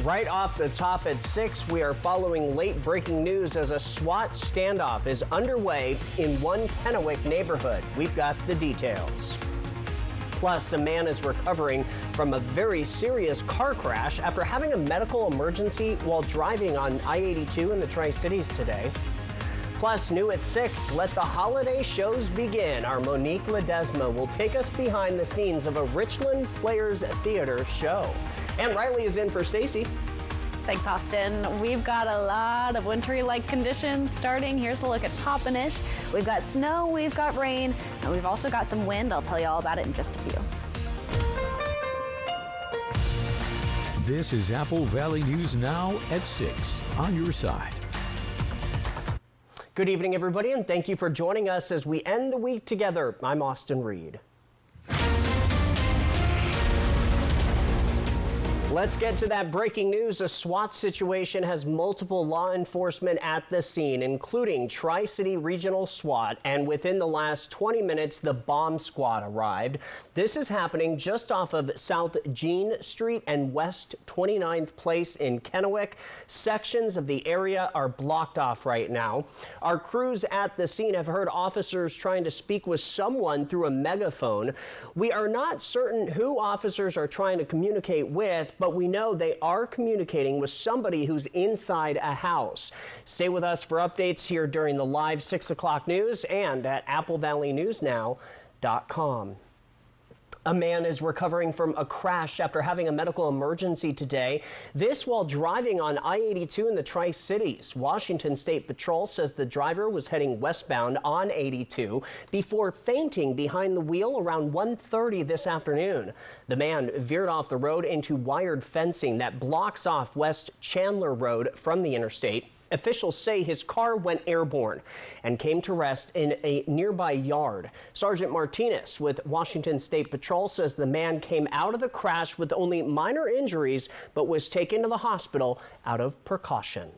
Right off the top at 6, we are following late breaking news as a SWAT standoff is underway in one Kennewick neighborhood. We've got the details. Plus, a man is recovering from a very serious car crash after having a medical emergency while driving on I-82 in the Tri-Cities today. Plus, new at 6, let the holiday shows begin. Our Monique Ledesma will take us behind the scenes of a Richland Players Theater show. And Riley is in for Stacy. Thanks, Austin. We've got a lot of wintry-like conditions starting. Here's a look at Toppenish. We've got snow, we've got rain, and we've also got some wind. I'll tell you all about it in just a few. This is Apple Valley News Now at 6 on your side. Good evening, everybody, and thank you for joining us as we end the week together. I'm Austin Reed. Let's get to that breaking news. A SWAT situation has multiple law enforcement at the scene, including Tri-City Regional SWAT, and within the last 20 minutes, the bomb squad arrived. This is happening just off of South Jean Street and West 29th Place in Kennewick. Sections of the area are blocked off right now. Our crews at the scene have heard officers trying to speak with someone through a megaphone. We are not certain who officers are trying to communicate with, but we know they are communicating with somebody who's inside a house. Stay with us for updates here during the live 6 o'clock news and at AppleValleyNewsNow.com. A man is recovering from a crash after having a medical emergency today. This while driving on I-82 in the Tri-Cities. Washington State Patrol says the driver was heading westbound on 82 before fainting behind the wheel around 1:30 this afternoon. The man veered off the road into wired fencing that blocks off West Chandler Road from the interstate. Officials say his car went airborne and came to rest in a nearby yard. Sergeant Martinez with Washington State Patrol says the man came out of the crash with only minor injuries, but was taken to the hospital out of precaution.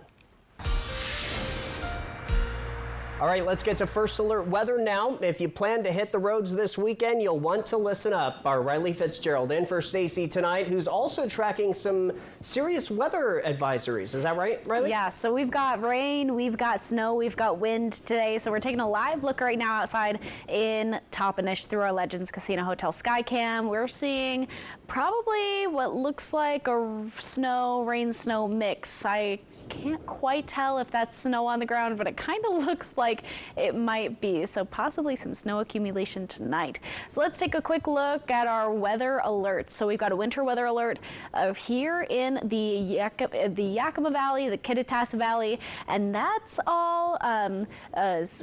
All right, let's get to First Alert weather now. If you plan to hit the roads this weekend, you'll want to listen up. Our Riley Fitzgerald in for Stacy tonight, who's also tracking some serious weather advisories. Is that right, Riley? Yeah, so we've got rain, we've got snow, we've got wind today. So we're taking a live look right now outside in Toppenish through our Legends Casino Hotel Skycam. We're seeing probably what looks like a rain-snow mix. I can't quite tell if that's snow on the ground, but it kind of looks like it might be. So possibly some snow accumulation tonight. So let's take a quick look at our weather alerts. So we've got a winter weather alert here in the Yakima Valley, the Kittitas Valley, and that's all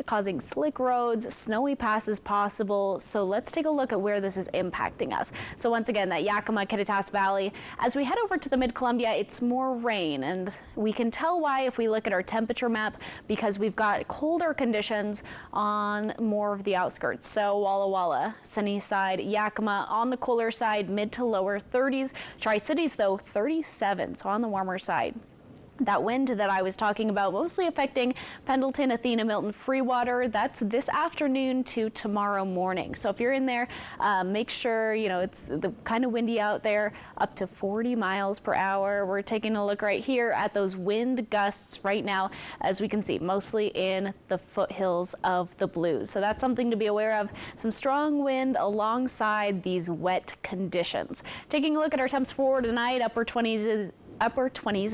causing slick roads, snowy passes possible. So let's take a look at where this is impacting us. So once again, that Yakima, Kittitas Valley. As we head over to the Mid-Columbia, it's more rain, and we can tell why if we look at our temperature map, because we've got colder conditions on more of the outskirts. So Walla Walla, Sunnyside, Yakima on the cooler side, mid to lower 30s. Tri-Cities though 37, so on the warmer side. That wind that I was talking about mostly affecting Pendleton, Athena, Milton, Freewater. That's this afternoon to tomorrow morning. So if you're in there, make sure, it's the kind of windy out there, up to 40 miles per hour. We're taking a look right here at those wind gusts right now, as we can see, mostly in the foothills of the Blues. So that's something to be aware of. Some strong wind alongside these wet conditions. Taking a look at our temps for tonight, upper 20s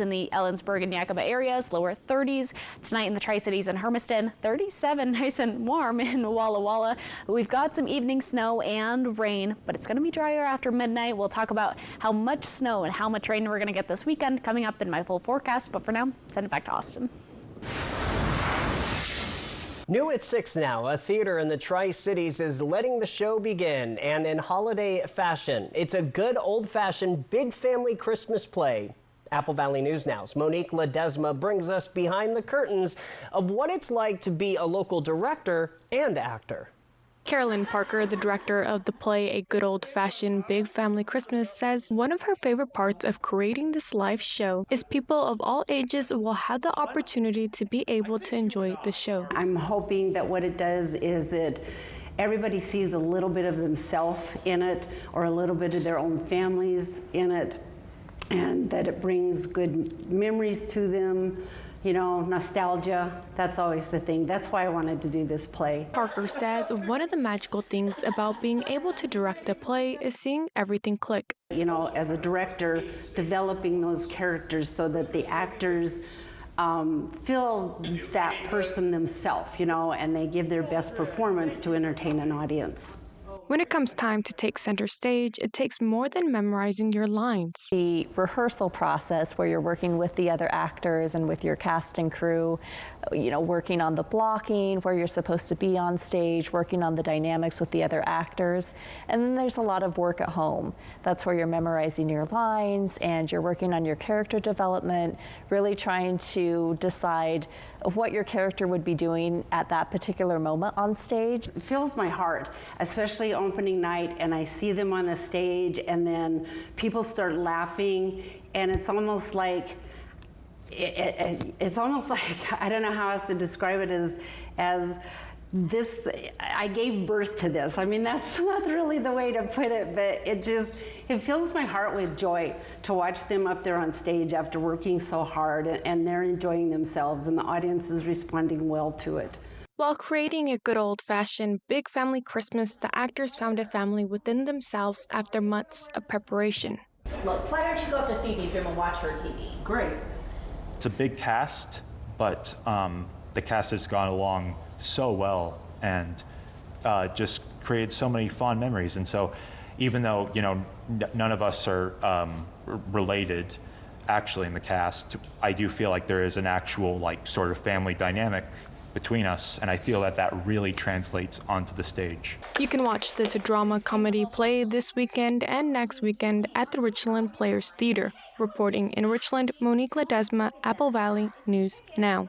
in the Ellensburg and Yakima areas, lower 30s tonight in the Tri-Cities and Hermiston, 37 nice and warm in Walla Walla. We've got some evening snow and rain, but it's going to be drier after midnight. We'll talk about how much snow and how much rain we're going to get this weekend coming up in my full forecast, but for now, send it back to Austin. New at 6 now, a theater in the Tri-Cities is letting the show begin, and in holiday fashion. It's a good old-fashioned big family Christmas play. Apple Valley News Now's Monique Ledesma brings us behind the curtains of what it's like to be a local director and actor. Carolyn Parker, the director of the play A Good Old-Fashioned Big Family Christmas, says one of her favorite parts of creating this live show is people of all ages will have the opportunity to be able to enjoy the show. I'm hoping that what it does is everybody sees a little bit of themselves in it, or a little bit of their own families in it. and that it brings good memories to them. You know, nostalgia, that's always the thing. That's why I wanted to do this play. Parker says one of the magical things about being able to direct a play is seeing everything click. You know, as a director, developing those characters so that the actors feel that person themselves, you know, and they give their best performance to entertain an audience. When it comes time to take center stage, it takes more than memorizing your lines. The rehearsal process where you're working with the other actors and with your cast and crew, you know, working on the blocking, where you're supposed to be on stage, working on the dynamics with the other actors. And then there's a lot of work at home. That's where you're memorizing your lines and you're working on your character development, really trying to decide what your character would be doing at that particular moment on stage. It fills my heart, especially opening night, and I see them on the stage and then people start laughing, and it's almost like it's almost like, I don't know how else to describe it, as this, I gave birth to this. I mean, that's not really the way to put it, but it fills my heart with joy to watch them up there on stage after working so hard, and they're enjoying themselves and the audience is responding well to it. While creating a good old-fashioned big family Christmas, the actors found a family within themselves after months of preparation. Look, why don't you go up to Phoebe's room and watch her TV? Great. It's a big cast, but the cast has gone along so well and just created so many fond memories. And so even though, you know, none of us are related actually in the cast, I do feel like there is an actual like sort of family dynamic between us, and I feel that that really translates onto the stage. You can watch this drama comedy play this weekend and next weekend at the Richland Players Theater. Reporting in Richland, Monique Ledesma, Apple Valley News Now.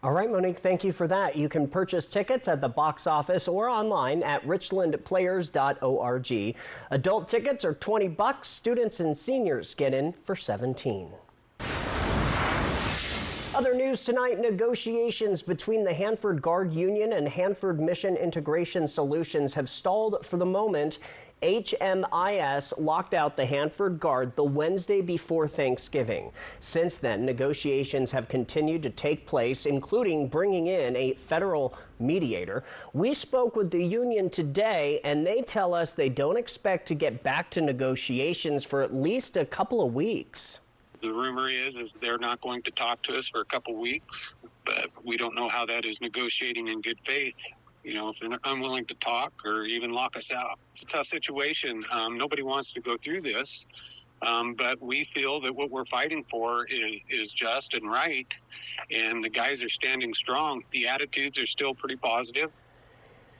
All right, Monique, thank you for that. You can purchase tickets at the box office or online at richlandplayers.org. Adult tickets are $20. Students and seniors get in for $17. Other news tonight, negotiations between the Hanford Guard Union and Hanford Mission Integration Solutions have stalled for the moment. HMIS locked out the Hanford Guard the Wednesday before Thanksgiving. Since then, negotiations have continued to take place, including bringing in a federal mediator. We spoke with the union today, and they tell us they don't expect to get back to negotiations for at least a couple of weeks. The rumor is they're not going to talk to us for a couple weeks, but we don't know how that is negotiating in good faith. You know, if they're unwilling to talk or even lock us out. It's a tough situation. Nobody wants to go through this, but we feel that what we're fighting for is just and right, and the guys are standing strong. The attitudes are still pretty positive.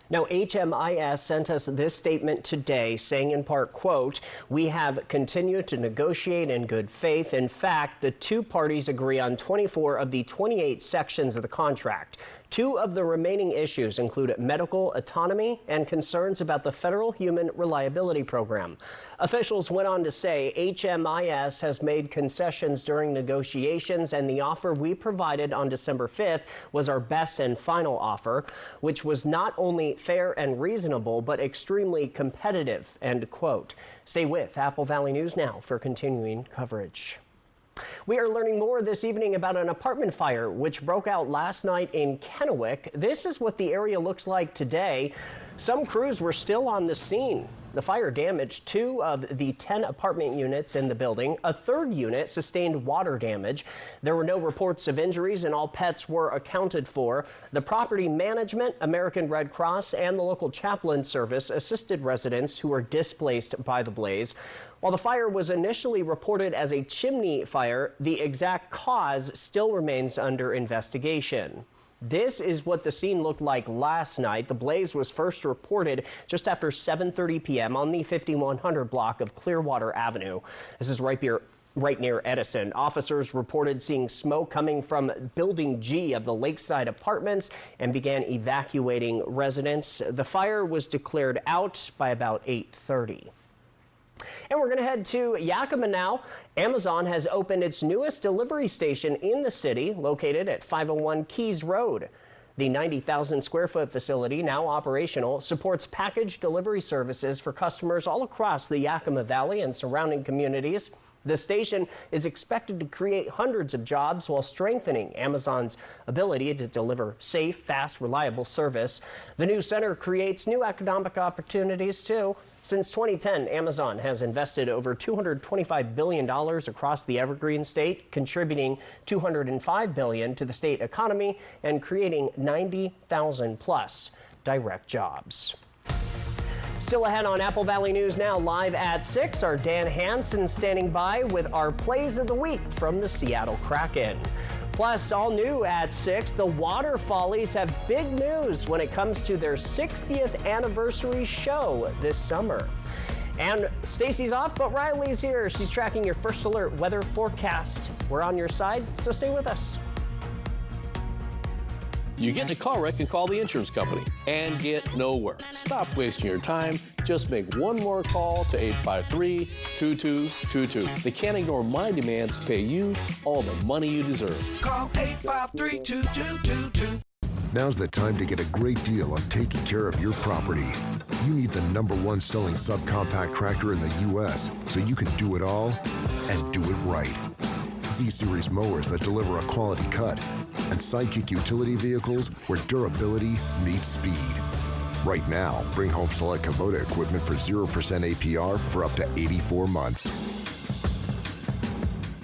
Now, HMIS sent us this statement today saying in part, quote, "We have continued to negotiate in good faith. In fact, the two parties agree on 24 of the 28 sections of the contract. Two of the remaining issues include medical autonomy and concerns about the Federal Human Reliability Program." Officials went on to say HMIS has made concessions during negotiations, and the offer we provided on December 5th was our best and final offer, which was not only fair and reasonable, but extremely competitive, end quote. Stay with Apple Valley News Now for continuing coverage. We are learning more this evening about an apartment fire which broke out last night in Kennewick. This is what the area looks like today. Some crews were still on the scene. The fire damaged 2 of the 10 apartment units in the building. A third unit sustained water damage. There were no reports of injuries, and all pets were accounted for. The property management, American Red Cross, and the local chaplain service assisted residents who were displaced by the blaze. While the fire was initially reported as a chimney fire, the exact cause still remains under investigation. This is what the scene looked like last night. The blaze was first reported just after 7:30 p.m. on the 5100 block of Clearwater Avenue. This is right near Edison. Officers reported seeing smoke coming from Building G of the Lakeside Apartments and began evacuating residents. The fire was declared out by about 8:30. And we're going to head to Yakima now. Amazon has opened its newest delivery station in the city, located at 501 Keys Road. The 90,000 square foot facility, now operational, supports package delivery services for customers all across the Yakima Valley and surrounding communities. The station is expected to create hundreds of jobs while strengthening Amazon's ability to deliver safe, fast, reliable service. The new center creates new economic opportunities, too. Since 2010, Amazon has invested over $225 billion across the Evergreen State, contributing $205 billion to the state economy and creating 90,000 plus direct jobs. Still ahead on Apple Valley News Now, live at 6, our Dan Hansen standing by with our plays of the week from the Seattle Kraken. Plus, all new at 6, the Water Follies have big news when it comes to their 60th anniversary show this summer. And Stacy's off, but Riley's here. She's tracking your First Alert weather forecast. We're on your side, so stay with us. You get in a car wreck and call the insurance company and get nowhere. Stop wasting your time. Just make one more call to 853-2222. They can't ignore my demand to pay you all the money you deserve. Call 853-2222. Now's the time to get a great deal on taking care of your property. You need the #1 selling subcompact tractor in the U.S. so you can do it all and do it right. Z-Series mowers that deliver a quality cut, and Sidekick utility vehicles where durability meets speed. Right now, bring home select Kubota equipment for 0% APR for up to 84 months.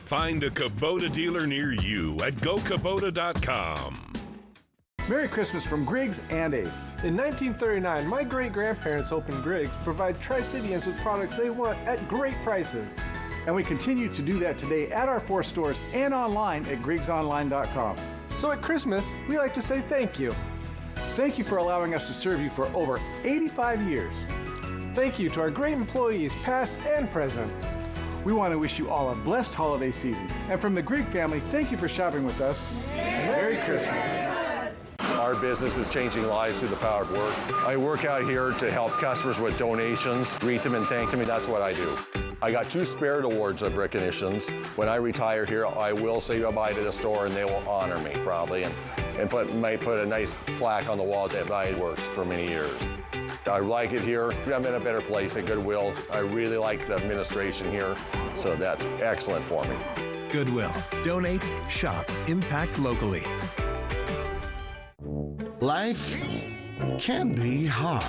Find a Kubota dealer near you at gokubota.com. Merry Christmas from Griggs and Ace. In 1939, my great-grandparents opened Griggs to provide Tri-Cityans with products they want at great prices. And we continue to do that today at our 4 stores and online at griggsonline.com. So at Christmas, we like to say thank you. Thank you for allowing us to serve you for over 85 years. Thank you to our great employees, past and present. We want to wish you all a blessed holiday season. And from the Grigg family, thank you for shopping with us. Merry Christmas. Our business is changing lives through the power of work. I work out here to help customers with donations, greet them and thank them. That's what I do. I got 2 Spirit Awards of recognitions. When I retire here, I will say goodbye to the store and they will honor me probably and might put a nice plaque on the wall that I worked for many years. I like it here. I'm in a better place at Goodwill. I really like the administration here, so that's excellent for me. Goodwill. Donate, shop, impact locally. Life can be hard.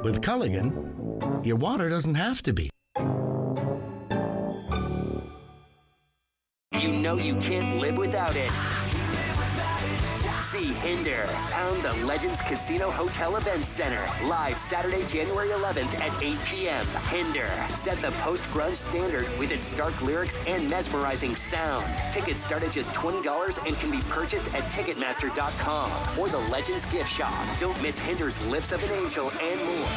With Culligan, your water doesn't have to be. You know you can't live without it. See Hinder, pound the Legends Casino Hotel Events Center, live Saturday, January 11th at 8 p.m. Hinder, set the post-grunge standard with its stark lyrics and mesmerizing sound. Tickets start at just $20 and can be purchased at Ticketmaster.com or the Legends Gift Shop. Don't miss Hinder's Lips of an Angel and more.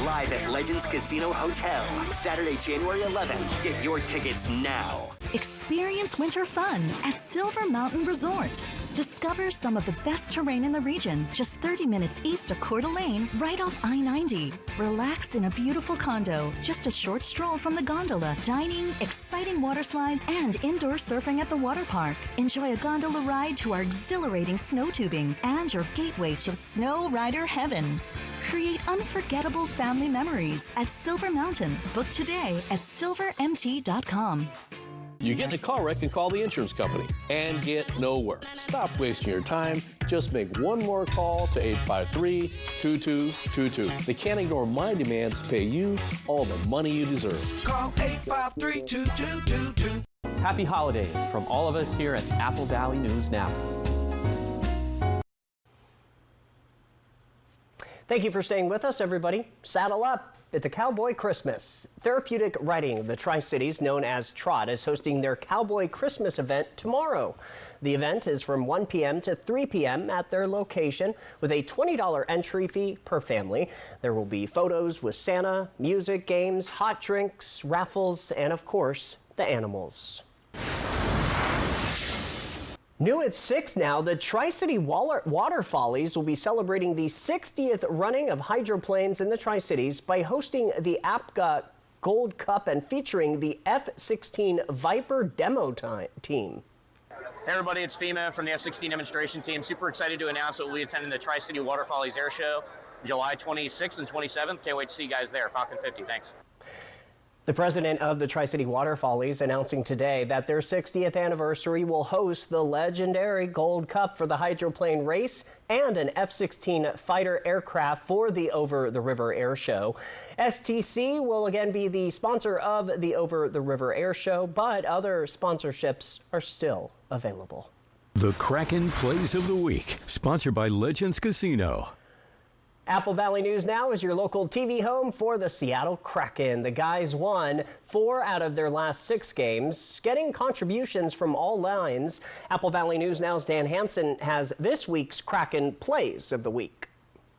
Live at Legends Casino Hotel, Saturday, January 11th. Get your tickets now. Experience winter fun at Silver Mountain Resort. Discover some of the best terrain in the region, just 30 minutes east of Coeur d'Alene, right off I-90. Relax in a beautiful condo, just a short stroll from the gondola, dining, exciting water slides, and indoor surfing at the water park. Enjoy a gondola ride to our exhilarating snow tubing and your gateway to snow rider heaven. Create unforgettable family memories at Silver Mountain. Book today at silvermt.com. You get in a car wreck and call the insurance company and get nowhere. Stop wasting your time. Just make one more call to 853-2222. They can't ignore my demand to pay you all the money you deserve. Call 853-2222. Happy holidays from all of us here at Apple Valley News Now. Thank you for staying with us, everybody. Saddle up. It's a Cowboy Christmas. Therapeutic Riding of the Tri-Cities, known as TROT, is hosting their Cowboy Christmas event tomorrow. The event is from 1 p.m. to 3 p.m. at their location with a $20 entry fee per family. There will be photos with Santa, music, games, hot drinks, raffles, and of course, the animals. New at 6 now, the Tri-City Water Follies will be celebrating the 60th running of hydroplanes in the Tri-Cities by hosting the APGA Gold Cup and featuring the F-16 Viper demo team. Hey everybody, it's FEMA from the F-16 demonstration team. Super excited to announce that we'll be attending the Tri-City Water Follies Air Show. July 26th and 27th. Can't wait to see you guys there. Falcon 50. Thanks. The president of the Tri-City Water Follies announcing today that their 60th anniversary will host the legendary Gold Cup for the hydroplane race and an F-16 fighter aircraft for the Over the River Air Show. STC will again be the sponsor of the Over the River Air Show, but other sponsorships are still available. The Kraken Plays of the Week, sponsored by Legends Casino. Apple Valley News Now is your local TV home for the Seattle Kraken. The guys won 4 out of their last 6 games, getting contributions from all lines. Apple Valley News Now's Dan Hansen has this week's Kraken Plays of the Week.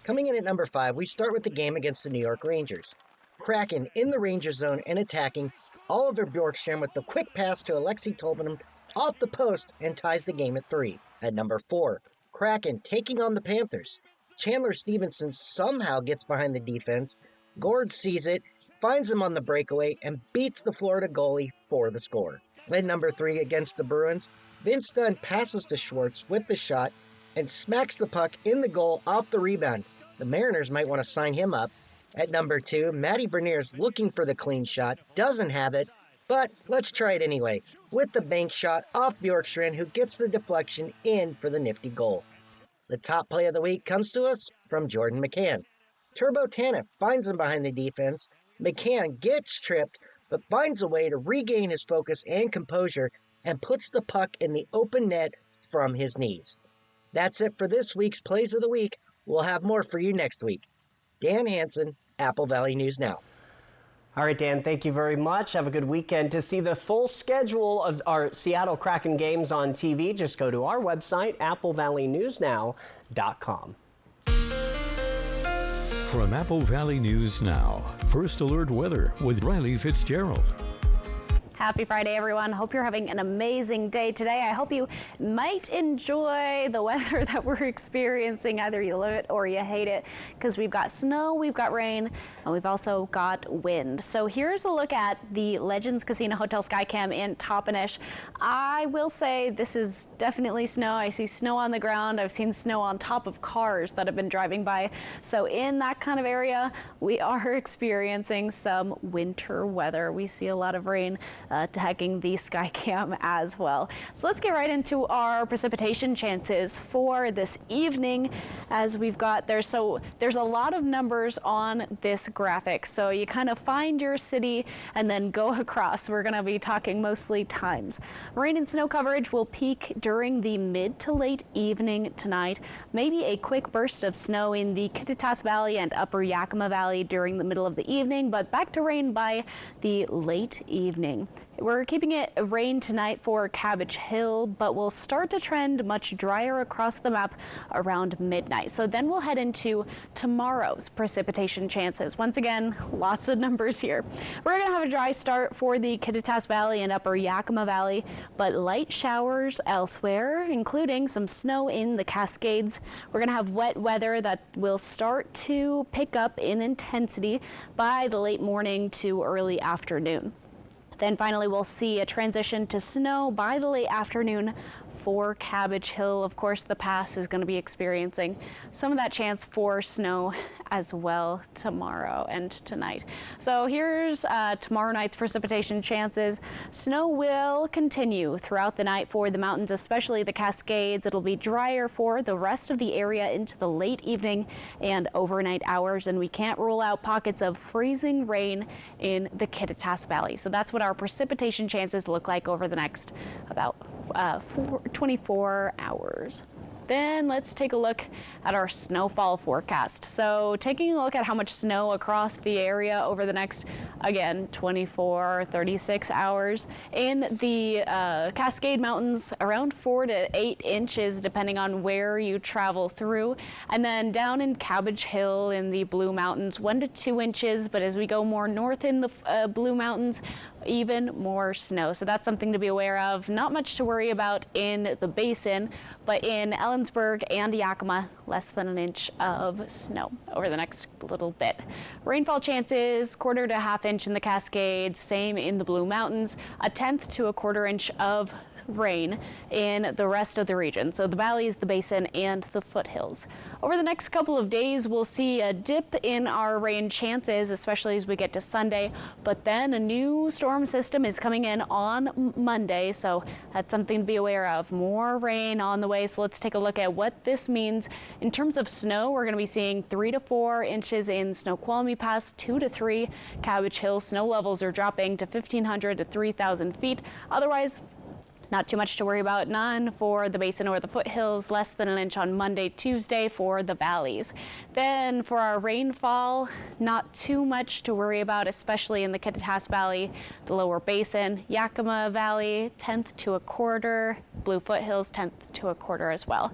Coming in at number 5, we start with the game against the New York Rangers. Kraken in the Ranger zone and attacking. Oliver Bjorkstrand with the quick pass to Alexei Tolvanen off the post and ties the game at 3. At number 4, Kraken taking on the Panthers. Chandler Stevenson somehow gets behind the defense. Gord sees it, finds him on the breakaway, and beats the Florida goalie for the score. At number 3 against the Bruins, Vince Dunn passes to Schwartz with the shot and smacks the puck in the goal off the rebound. The Mariners might want to sign him up. At number 2, Matty Bernier's looking for the clean shot, doesn't have it, but let's try it anyway, with the bank shot off Bjorkstrand, who gets the deflection in for the nifty goal. The top play of the week comes to us from Jordan McCann. Turbo Tanev finds him behind the defense. McCann gets tripped, but finds a way to regain his focus and composure and puts the puck in the open net from his knees. That's it for this week's Plays of the Week. We'll have more for you next week. Dan Hansen, Apple Valley News Now. All right, Dan, thank you very much. Have a good weekend. To see the full schedule of our Seattle Kraken games on TV, just go to our website, applevalleynewsnow.com. From Apple Valley News Now, First Alert Weather with Riley Fitzgerald. Happy Friday, everyone. Hope you're having an amazing day today. I hope you might enjoy the weather that we're experiencing. Either you love it or you hate it, because we've got snow, we've got rain, and we've also got wind. So here's a look at the Legends Casino Hotel Skycam in Toppenish. I will say this is definitely snow. I see snow on the ground. I've seen snow on top of cars that have been driving by. So in that kind of area, we are experiencing some winter weather. We see a lot of rain tagging the Skycam as well. So let's get right into our precipitation chances for this evening. As we've got there's a lot of numbers on this graphic, so you kind of find your city and then go across. We're going to be talking mostly times. Rain and snow coverage will peak during the mid to late evening tonight. Maybe a quick burst of snow in the Kittitas Valley and Upper Yakima Valley during the middle of the evening, but back to rain by the late evening. We're keeping it rain tonight for Cabbage Hill, but we'll start to trend much drier across the map around midnight. So then we'll head into tomorrow's precipitation chances. Once again, lots of numbers here. We're going to have a dry start for the Kittitas Valley and Upper Yakima Valley, but light showers elsewhere, including some snow in the Cascades. We're going to have wet weather that will start to pick up in intensity by the late morning to early afternoon. Then finally, we'll see a transition to snow by the late afternoon for Cabbage Hill. Of course, the pass is going to be experiencing some of that chance for snow as well tomorrow and tonight. So here's tomorrow night's precipitation chances. Snow will continue throughout the night for the mountains, especially the Cascades. It'll be drier for the rest of the area into the late evening and overnight hours, and we can't rule out pockets of freezing rain in the Kittitas Valley. So that's what our precipitation chances look like over the next about 24 hours. Then let's take a look at our snowfall forecast. So taking a look at how much snow across the area over the next, again, 24, 36 hours. In the Cascade Mountains, around 4 to 8 inches, depending on where you travel through. And then down in Cabbage Hill in the Blue Mountains, 1 to 2 inches. But as we go more north in the Blue Mountains, even more snow. So that's something to be aware of. Not much to worry about in the basin, but in Ellensburg and Yakima, less than an inch of snow over the next little bit. Rainfall chances, 1/4 to 1/2 inch in the Cascades, same in the Blue Mountains, 1/10 to 1/4 inch of rain in the rest of the region, so the valleys, the basin, and the foothills. Over the next couple of days, we'll see a dip in our rain chances, especially as we get to Sunday, but then a new storm system is coming in on Monday, so that's something to be aware of. More rain on the way, so let's take a look at what this means in terms of snow. We're going to be seeing 3 to 4 inches in Snoqualmie Pass, 2 to 3 Cabbage Hill. Snow levels are dropping to 1,500 to 3,000 feet. Otherwise, not too much to worry about. None for the basin or the foothills. Less than an inch on Monday, Tuesday for the valleys. Then for our rainfall, not too much to worry about, especially in the Kittitas Valley, the lower basin, Yakima Valley, 1/10 to 1/4, Blue Foothills, 1/10 to 1/4 as well.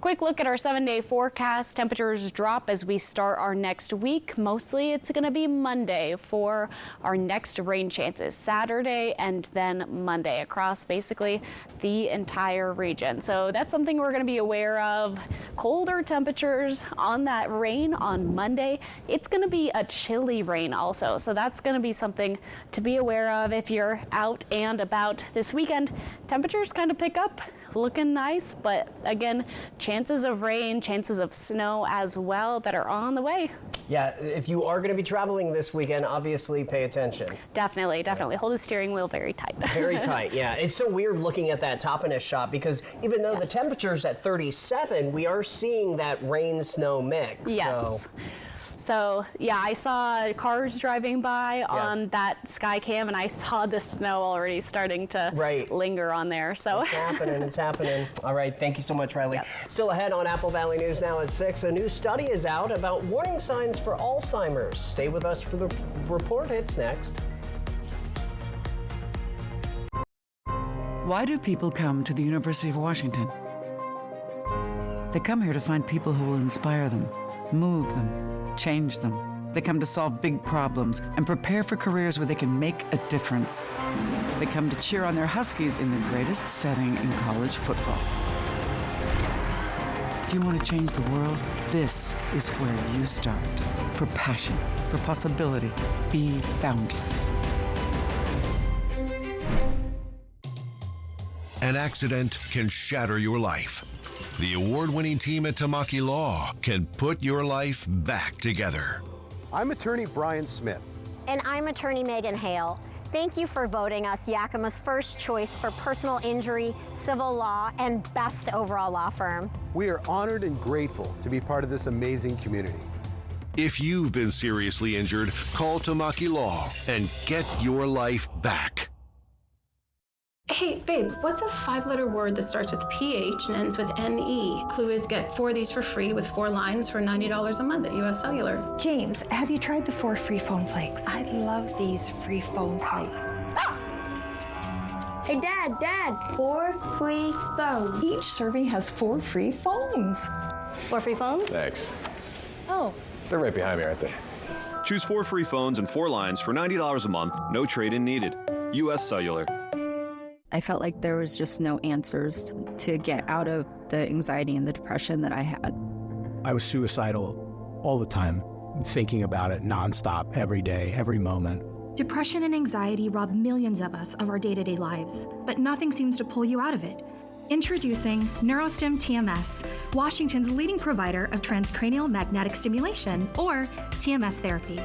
Quick look at our 7-day forecast. Temperatures drop as we start our next week. Mostly it's going to be Monday for our next rain chances. Saturday and then Monday across basically the entire region. So that's something we're going to be aware of. Colder temperatures on that rain on Monday. It's going to be a chilly rain also. So that's going to be something to be aware of if you're out and about this weekend. Temperatures kind of pick up. Looking nice, but again, chances of rain, chances of snow as well that are on the way. Yeah, if you are going to be traveling this weekend, obviously pay attention. Definitely. Hold the steering wheel very tight. Very tight, yeah. It's so weird looking at that Toppenish shot because even though the temperature's at 37, we are seeing that rain-snow mix. Yes. So yeah, I saw cars driving by on that Skycam, and I saw the snow already starting to linger on there. So it's happening. It's happening. All right. Thank you so much, Riley. Still ahead on Apple Valley News now at 6. A new study is out about warning signs for Alzheimer's. Stay with us for the report. It's next. Why do people come to the University of Washington? They come here to find people who will inspire them, move them, change them. They come to solve big problems and prepare for careers where they can make a difference. They come to cheer on their Huskies in the greatest setting in college football. If you want to change the world, this is where you start. For passion, for possibility, be boundless. An accident can shatter your life. The award-winning team at Tamaki Law can put your life back together. I'm attorney Brian Smith. And I'm attorney Megan Hale. Thank you for voting us Yakima's first choice for personal injury, civil law, and best overall law firm. We are honored and grateful to be part of this amazing community. If you've been seriously injured, call Tamaki Law and get your life back. Hey, babe, what's a 5-letter word that starts with PH and ends with NE? Clue is get 4 of these for free with 4 lines for $90 a month at US Cellular. James, have you tried the 4 free phone flakes? I love these free phone flakes. Hey, Dad, 4 free phones. Each serving has 4 free phones. 4 free phones? Thanks. Oh. They're right behind me, aren't they? Choose 4 free phones and 4 lines for $90 a month. No trade-in needed. US Cellular. I felt like there was just no answers to get out of the anxiety and the depression that I had. I was suicidal all the time, thinking about it nonstop, every day, every moment. Depression and anxiety rob millions of us of our day-to-day lives, but nothing seems to pull you out of it. Introducing NeuroStim TMS, Washington's leading provider of transcranial magnetic stimulation, or TMS therapy.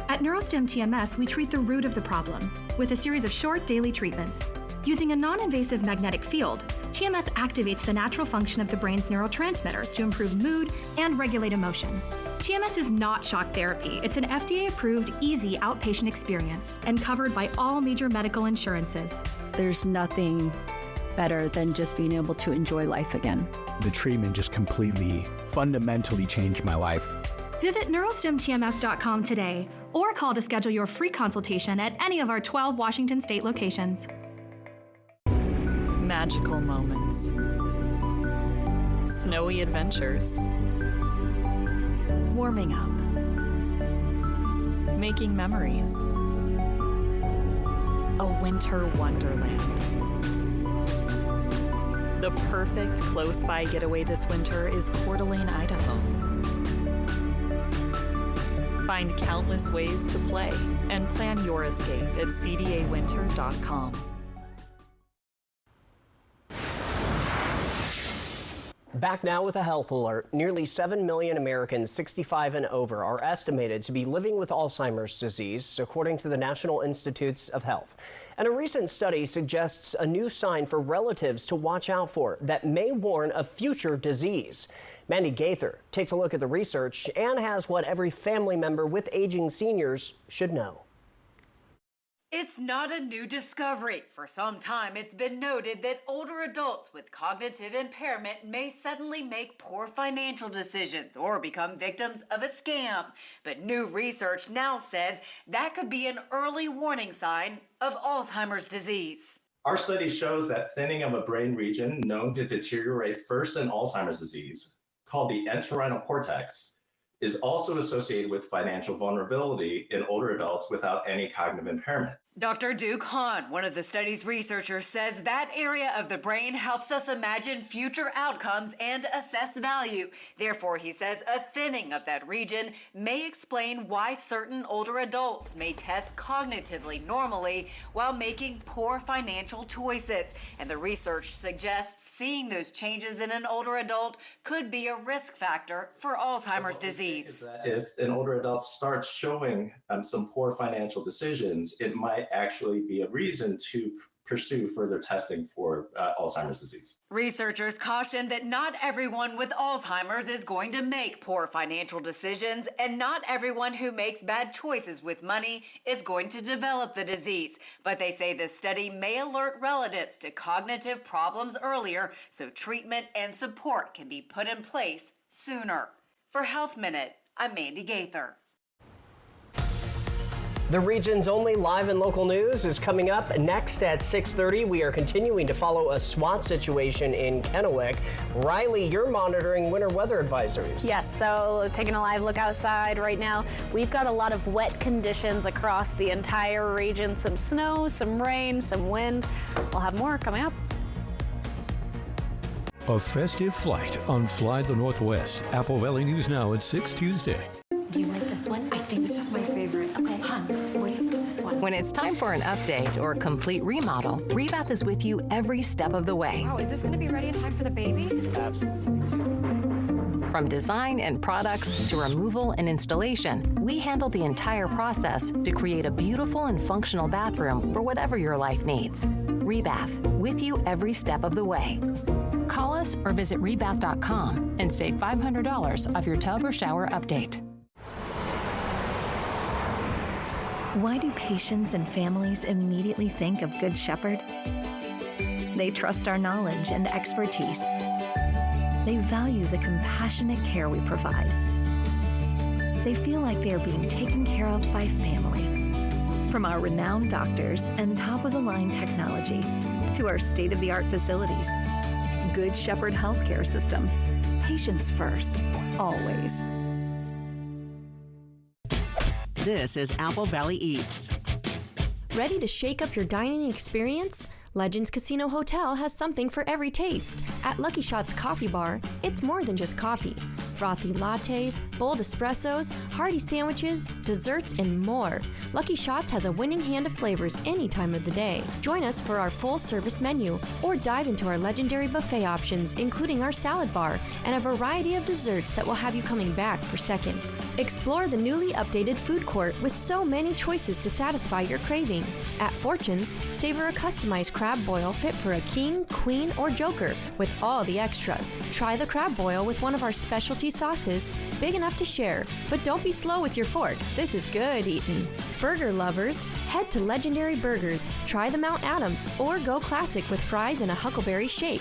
At NeuroStim TMS, we treat the root of the problem with a series of short daily treatments. Using a non-invasive magnetic field, TMS activates the natural function of the brain's neurotransmitters to improve mood and regulate emotion. TMS is not shock therapy. It's an FDA-approved, easy outpatient experience and covered by all major medical insurances. There's nothing better than just being able to enjoy life again. The treatment just completely, fundamentally changed my life. Visit neurostimtms.com today or call to schedule your free consultation at any of our 12 Washington state locations. Magical moments, snowy adventures, warming up, making memories, a winter wonderland. The perfect close-by getaway this winter is Coeur d'Alene, Idaho. Find countless ways to play and plan your escape at cdawinter.com. Back now with a health alert. Nearly 7 million Americans 65 and over are estimated to be living with Alzheimer's disease, according to the National Institutes of Health. And a recent study suggests a new sign for relatives to watch out for that may warn of future disease. Mandy Gaither takes a look at the research and has what every family member with aging seniors should know. It's not a new discovery. For some time, it's been noted that older adults with cognitive impairment may suddenly make poor financial decisions or become victims of a scam. But new research now says that could be an early warning sign of Alzheimer's disease. Our study shows that thinning of a brain region known to deteriorate first in Alzheimer's disease, called the entorhinal cortex, is also associated with financial vulnerability in older adults without any cognitive impairment. Dr. Duke Hahn, one of the study's researchers, says that area of the brain helps us imagine future outcomes and assess value. Therefore, he says a thinning of that region may explain why certain older adults may test cognitively normally while making poor financial choices. And the research suggests seeing those changes in an older adult could be a risk factor for Alzheimer's disease. If an older adult starts showing some poor financial decisions, it might actually be a reason to pursue further testing for Alzheimer's disease. Researchers caution that not everyone with Alzheimer's is going to make poor financial decisions, and not everyone who makes bad choices with money is going to develop the disease. But they say this study may alert relatives to cognitive problems earlier, so treatment and support can be put in place sooner. For Health Minute, I'm Mandy Gaither. The region's only live and local news is coming up next at 6:30. We are continuing to follow a SWAT situation in Kennewick. Riley, you're monitoring winter weather advisories. Yes, so taking a live look outside right now, we've got a lot of wet conditions across the entire region. Some snow, some rain, some wind. We'll have more coming up. A festive flight on Fly the Northwest. Apple Valley News Now at 6 Tuesday. Do you like this one? I think this is my favorite. Okay, hon, what do you think of this one? When it's time for an update or complete remodel, Rebath is with you every step of the way. Wow, is this going to be ready in time for the baby? Absolutely. From design and products to removal and installation, we handle the entire process to create a beautiful and functional bathroom for whatever your life needs. Rebath, with you every step of the way. Call us or visit rebath.com and save $500 off your tub or shower update. Why do patients and families immediately think of Good Shepherd? They trust our knowledge and expertise. They value the compassionate care we provide. They feel like they are being taken care of by family. From our renowned doctors and top-of-the-line technology to our state-of-the-art facilities, Good Shepherd Healthcare System. Patients first, always. This is Apple Valley Eats. Ready to shake up your dining experience? Legends Casino Hotel has something for every taste. At Lucky Shots Coffee Bar, it's more than just coffee. Frothy lattes, bold espressos, hearty sandwiches, desserts, and more. Lucky Shots has a winning hand of flavors any time of the day. Join us for our full-service menu, or dive into our legendary buffet options, including our salad bar and a variety of desserts that will have you coming back for seconds. Explore the newly updated food court with so many choices to satisfy your craving. At Fortune's, savor a customized crab boil fit for a king, queen, or joker with all the extras. Try the crab boil with one of our specialty sauces, big enough to share, but don't be slow with your fork. This is good eating. Burger lovers, head to Legendary Burgers. Try the Mount Adams or go classic with fries and a Huckleberry shake.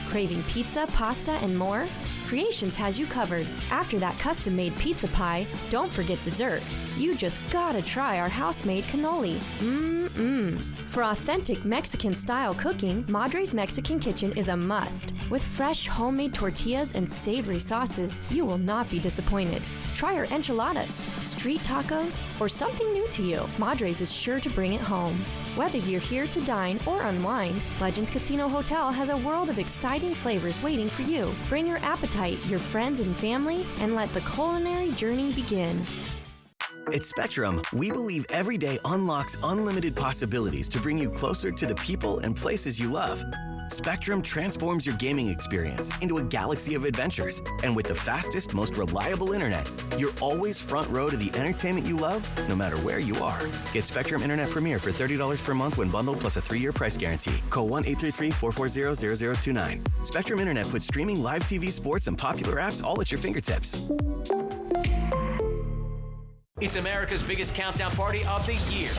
Craving pizza, pasta, and more? Creations has you covered. After that custom-made pizza pie, don't forget dessert. You just gotta try our house-made cannoli. Mmm. For authentic Mexican-style cooking, Madre's Mexican Kitchen is a must. With fresh homemade tortillas and savory sauces, you will not be disappointed. Try our enchiladas, street tacos, or something new to you. Madre's is sure to bring it home. Whether you're here to dine or unwind, Legends Casino Hotel has a world of exciting flavors waiting for you. Bring your appetite, your friends and family, and let the culinary journey begin. At Spectrum, we believe every day unlocks unlimited possibilities to bring you closer to the people and places you love. Spectrum transforms your gaming experience into a galaxy of adventures. And with the fastest, most reliable internet, you're always front row to the entertainment you love, no matter where you are. Get Spectrum Internet Premier for $30 per month when bundled plus a 3-year price guarantee. Call 1-833-440-0029. Spectrum Internet puts streaming live TV, sports, and popular apps all at your fingertips. It's America's biggest countdown party of the year.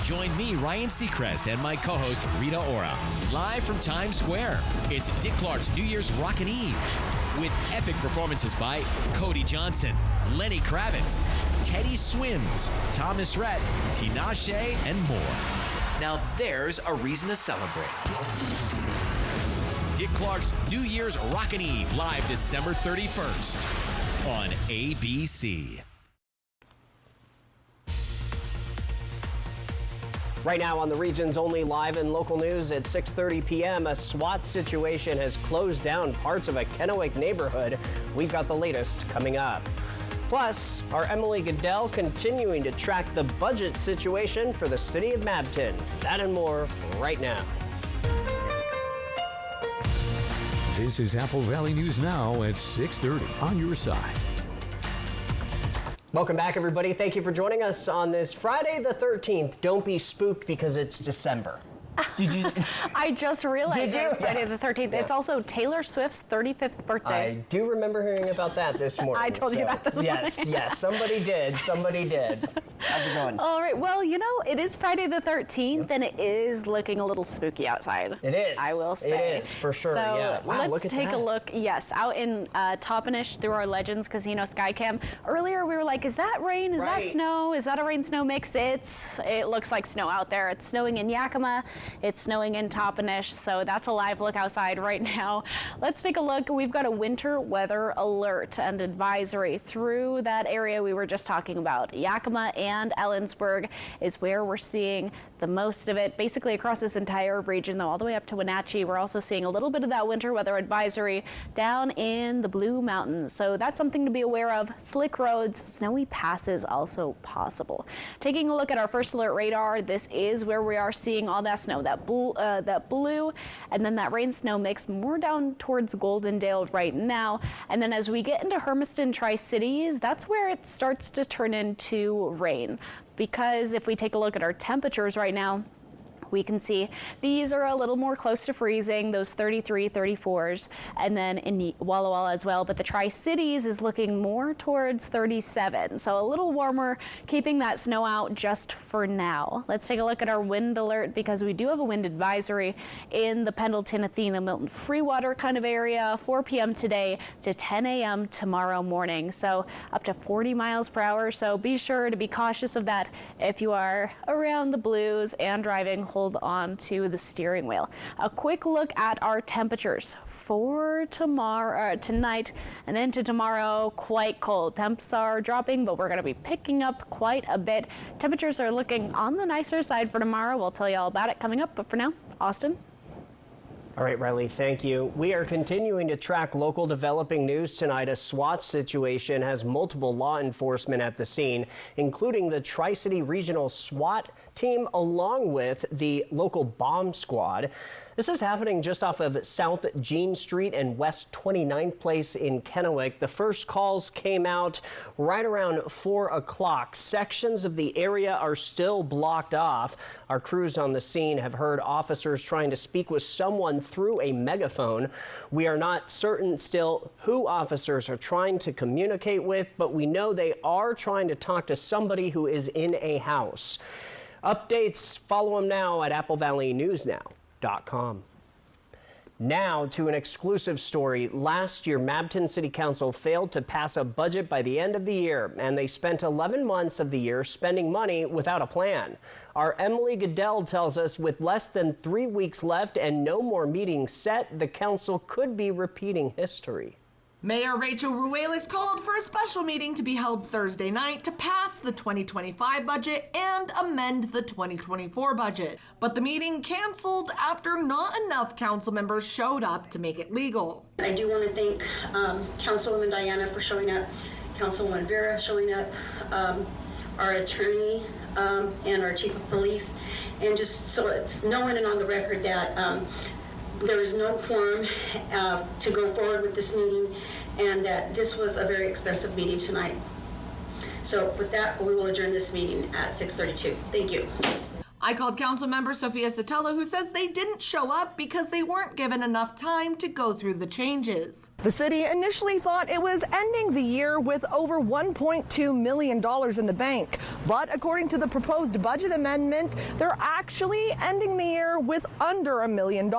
Join me, Ryan Seacrest, and my co-host, Rita Ora, live from Times Square. It's Dick Clark's New Year's Rockin' Eve, with epic performances by Cody Johnson, Lenny Kravitz, Teddy Swims, Thomas Rhett, Tinashe, and more. Now there's a reason to celebrate. Dick Clark's New Year's Rockin' Eve, live December 31st on ABC. Right now on the region's only live and local news at 6:30 p.m., a SWAT situation has closed down parts of a Kennewick neighborhood. We've got the latest coming up. Plus, our Emily Goodell continuing to track the budget situation for the city of Mabton. That and more right now. This is Apple Valley News Now at 6:30 on your side. Welcome back, everybody. Thank you for joining us on this Friday the 13th. Don't be spooked because it's December. Did you? I just realized it's Friday the 13th. Yeah. It's also Taylor Swift's 35th birthday. I do remember hearing about that this morning. I told you that this morning. Yes, somebody did. Somebody did. How's it going? All right, well, you know, it is Friday the 13th, and it is looking a little spooky outside. It is. I will say. It is, for sure, so yeah. Wow, let's look at take that. a look, yes, out in Toppenish through our Legends Casino Skycam. Earlier, we were like, is that rain? Is that snow? Is that a rain-snow mix? It looks like snow out there. It's snowing in Yakima. It's snowing in Toppenish, so that's a live look outside right now. Let's take a look. We've got a winter weather alert and advisory through that area we were just talking about. Yakima and Ellensburg is where we're seeing the most of it, basically across this entire region, though, all the way up to Wenatchee. We're also seeing a little bit of that winter weather advisory down in the Blue Mountains, so that's something to be aware of. Slick roads, snowy passes also possible. Taking a look at our first alert radar, this is where we are seeing all that snow, that blue, and then that rain-snow mix more down towards Goldendale right now. And then as we get into Hermiston Tri-Cities, that's where it starts to turn into rain. Because if we take a look at our temperatures right now, we can see these are a little more close to freezing, those 33, 34s, and then in Walla Walla as well. But the Tri-Cities is looking more towards 37, so a little warmer, keeping that snow out just for now. Let's take a look at our wind alert, because we do have a wind advisory in the Pendleton, Athena, Milton, Freewater kind of area, 4 p.m. today to 10 a.m. tomorrow morning. So up to 40 miles per hour. So be sure to be cautious of that if you are around the Blues and driving. Hold on to the steering wheel. A quick look at our temperatures for tomorrow, tonight and into tomorrow. Quite cold. Temps are dropping, but we're going to be picking up quite a bit. Temperatures are looking on the nicer side for tomorrow. We'll tell you all about it coming up, but for now, Austin. All right, Riley, thank you. We are continuing to track local developing news tonight. A SWAT situation has multiple law enforcement at the scene, including the Tri-City Regional SWAT team along with the local bomb squad. This is happening just off of South Jean Street and West 29th Place in Kennewick. The first calls came out right around 4 o'clock. Sections of the area are still blocked off. Our crews on the scene have heard officers trying to speak with someone through a megaphone. We are not certain still who officers are trying to communicate with, but we know they are trying to talk to somebody who is in a house. Updates, follow them now at applevalleyNewsNow.com. Now to an exclusive story. Last year, Mabton City Council failed to pass a budget by the end of the year, and they spent 11 months of the year spending money without a plan. Our Emily Goodell tells us with less than 3 weeks left and no more meetings set, the council could be repeating history. Mayor Rachel Ruelas called for a special meeting to be held Thursday night to pass the 2025 budget and amend the 2024 budget. But the meeting canceled after not enough council members showed up to make it legal. I do want to thank Councilwoman Diana for showing up, Councilwoman Vera showing up, our attorney and our chief of police, and just so it's known and on the record that there is no quorum to go forward with this meeting, and that this was a very expensive meeting tonight. So with that, we will adjourn this meeting at 6:32. Thank you. I called council member Sophia Sotelo, who says they didn't show up because they weren't given enough time to go through the changes. The city initially thought it was ending the year with over $1.2 million in the bank. But according to the proposed budget amendment, they're actually ending the year with under $1 million.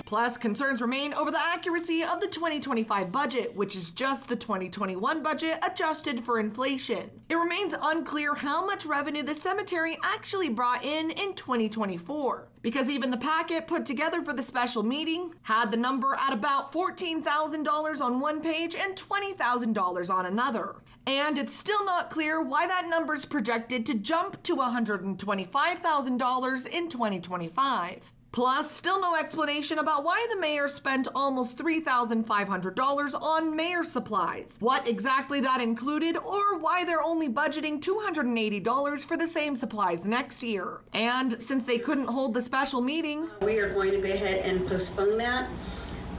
Plus, concerns remain over the accuracy of the 2025 budget, which is just the 2021 budget adjusted for inflation. It remains unclear how much revenue the cemetery actually brought in 2024, because even the packet put together for the special meeting had the number at about $14,000 on one page and $20,000 on another. And it's still not clear why that number's projected to jump to $125,000 in 2025. Plus, still no explanation about why the mayor spent almost $3,500 on mayor supplies, what exactly that included, or why they're only budgeting $280 for the same supplies next year. And since they couldn't hold the special meeting, we are going to go ahead and postpone that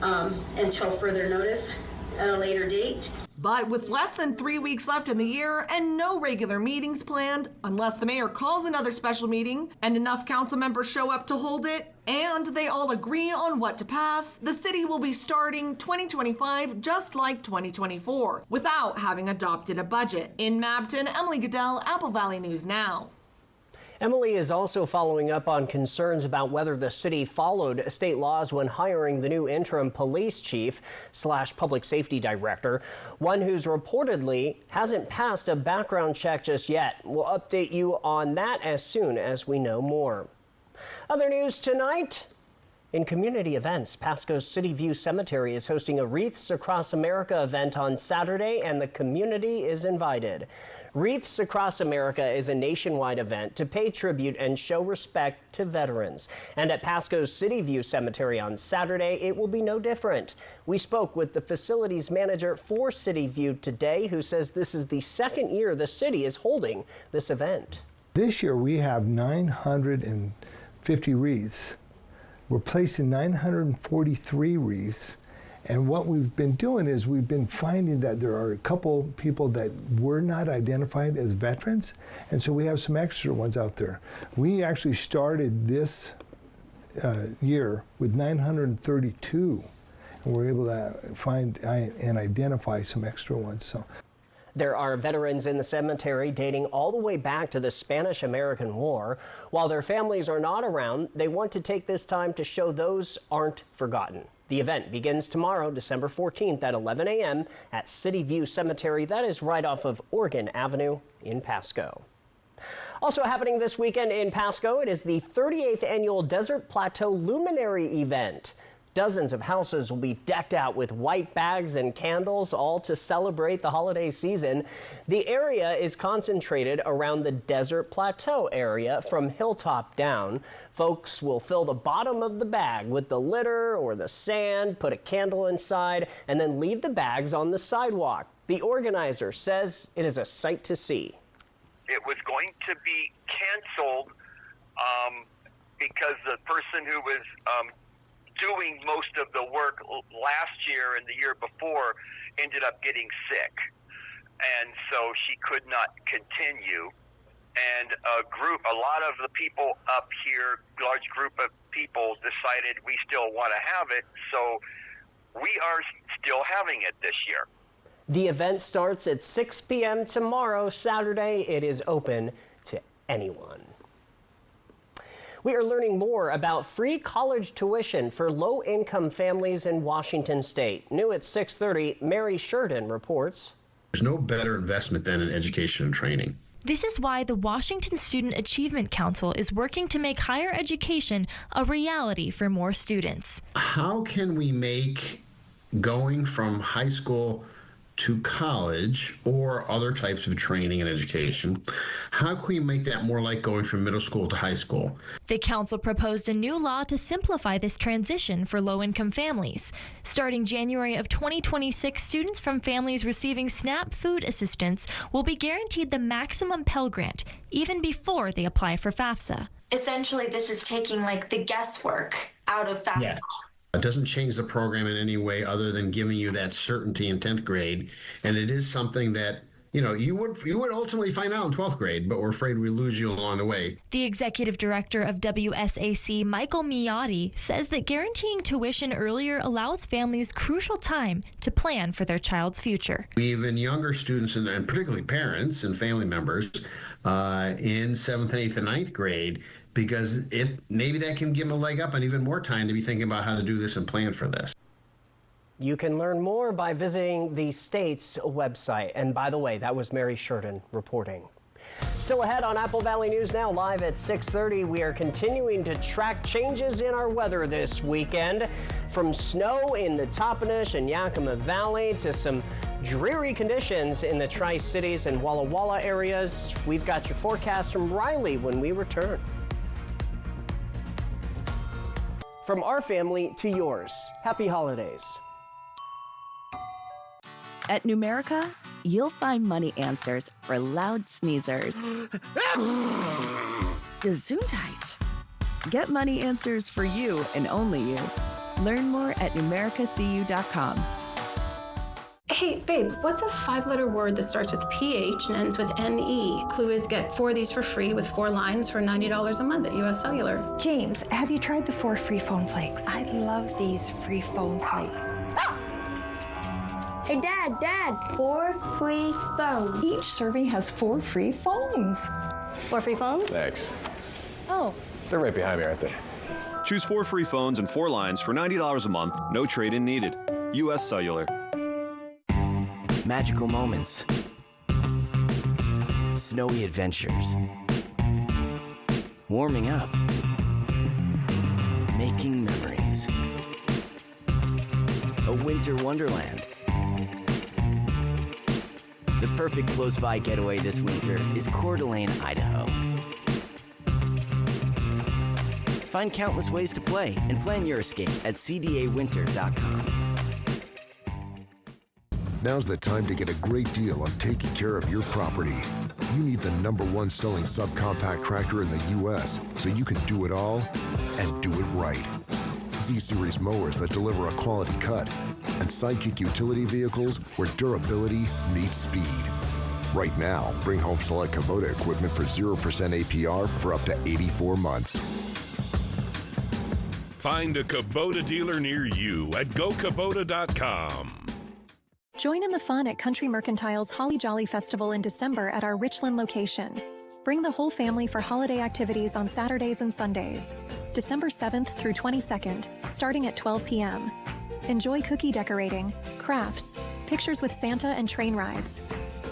until further notice at a later date. But with less than 3 weeks left in the year and no regular meetings planned, unless the mayor calls another special meeting and enough council members show up to hold it, and they all agree on what to pass, the city will be starting 2025 just like 2024, without having adopted a budget. In Mabton, Emily Goodell, Apple Valley News Now. Emily is also following up on concerns about whether the city followed state laws when hiring the new interim police chief / public safety director, one who's reportedly hasn't passed a background check just yet. We'll update you on that as soon as we know more. Other news tonight. In community events, Pasco's City View Cemetery is hosting a Wreaths Across America event on Saturday, and the community is invited. Wreaths Across America is a nationwide event to pay tribute and show respect to veterans. And at Pasco's City View Cemetery on Saturday, it will be no different. We spoke with the facilities manager for City View today, who says this is the second year the city is holding this event. This year we have 950 wreaths. We're placing 943 wreaths. And what we've been doing is we've been finding that there are a couple people that were not identified as veterans, and so we have some extra ones out there. We actually started this year with 932, and we're able to find and identify some extra ones. So. There are veterans in the cemetery dating all the way back to the Spanish-American War. While their families are not around, they want to take this time to show those aren't forgotten. The event begins tomorrow, December 14th at 11 a.m. at City View Cemetery. That is right off of Oregon Avenue in Pasco. Also happening this weekend in Pasco, it is the 38th annual Desert Plateau Luminary event. Dozens of houses will be decked out with white bags and candles, all to celebrate the holiday season. The area is concentrated around the Desert Plateau area from Hilltop down. Folks will fill the bottom of the bag with the litter or the sand, put a candle inside, and then leave the bags on the sidewalk. The organizer says it is a sight to see. It was going to be canceled because the person who was doing most of the work last year and the year before ended up getting sick, and so she could not continue. And a lot of the people up here, large group of people, decided we still want to have it, so we are still having it this year. The event starts at 6 p.m. tomorrow, Saturday. It is open to anyone. We are learning more about free college tuition for low-income families in Washington state. New at 6:30, Mary Sheridan reports. There's no better investment than in education and training. This is why the Washington Student Achievement Council is working to make higher education a reality for more students. How can we make going from high school to college or other types of training and education, how can we make that more like going from middle school to high school? The council proposed a new law to simplify this transition for low-income families. Starting January of 2026, students from families receiving SNAP food assistance will be guaranteed the maximum Pell Grant, even before they apply for FAFSA. Essentially, this is taking like the guesswork out of FAFSA. Yes. It doesn't change the program in any way other than giving you that certainty in 10th grade. And it is something that, you would ultimately find out in 12th grade, but we're afraid we lose you along the way. The executive director of WSAC, Michael Miotti, says that guaranteeing tuition earlier allows families crucial time to plan for their child's future. Even younger students, and particularly parents and family members, in 7th, 8th, and 9th grade, because if maybe that can give them a leg up and even more time to be thinking about how to do this and plan for this. You can learn more by visiting the state's website. And by the way, that was Mary Sheridan reporting. Still ahead on Apple Valley News Now, live at 6:30, we are continuing to track changes in our weather this weekend. From snow in the Toppenish and Yakima Valley to some dreary conditions in the Tri-Cities and Walla Walla areas. We've got your forecast from Riley when we return. From our family to yours, happy holidays. At Numerica, you'll find money answers for loud sneezers. Gesundheit. Get money answers for you and only you. Learn more at numericacu.com. Hey, babe, what's a 5-letter word that starts with PH and ends with NE? Clue is get 4 of these for free with 4 lines for $90 a month at US Cellular. James, have you tried the 4 free phone flakes? I love these free phone flakes. Hey, Dad, 4 free phones. Each serving has 4 free phones. 4 free phones? Thanks. Oh. They're right behind me, aren't they? Choose 4 free phones and 4 lines for $90 a month, no trade-in needed. US Cellular. Magical moments. Snowy adventures. Warming up. Making memories. A winter wonderland. The perfect close-by getaway this winter is Coeur d'Alene, Idaho. Find countless ways to play and plan your escape at cdawinter.com. Now's the time to get a great deal on taking care of your property. You need the #1 selling subcompact tractor in the U.S. so you can do it all and do it right. Z-Series mowers that deliver a quality cut, and Sidekick utility vehicles where durability meets speed. Right now, bring home select Kubota equipment for 0% APR for up to 84 months. Find a Kubota dealer near you at gokubota.com. Join in the fun at Country Mercantile's Holly Jolly Festival in December at our Richland location. Bring the whole family for holiday activities on Saturdays and Sundays, December 7th through 22nd, starting at 12 p.m. Enjoy cookie decorating, crafts, pictures with Santa, and train rides.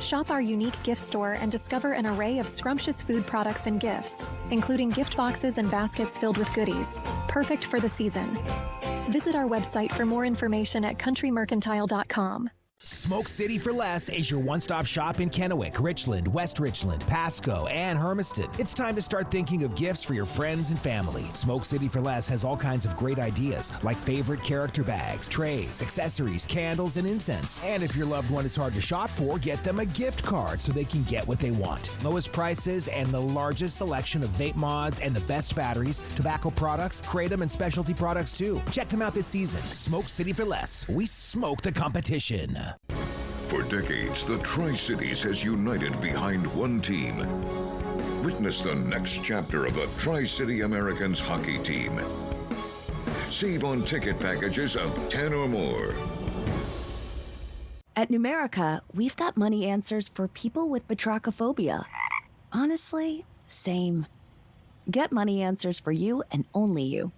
Shop our unique gift store and discover an array of scrumptious food products and gifts, including gift boxes and baskets filled with goodies, perfect for the season. Visit our website for more information at countrymercantile.com. Smoke City for Less is your one-stop shop in Kennewick, Richland, West Richland, Pasco, and Hermiston. It's time to start thinking of gifts for your friends and family. Smoke City for Less has all kinds of great ideas, like favorite character bags, trays, accessories, candles, and incense. And if your loved one is hard to shop for, get them a gift card so they can get what they want. Lowest prices and the largest selection of vape mods and the best batteries, tobacco products, kratom, and specialty products too. Check them out this season. Smoke City for Less. We smoke the competition. For decades, the Tri-Cities has united behind one team. Witness the next chapter of the Tri-City Americans hockey team. Save on ticket packages of 10 or more. At Numerica, we've got money answers for people with batrachophobia. Honestly, same. Get money answers for you and only you.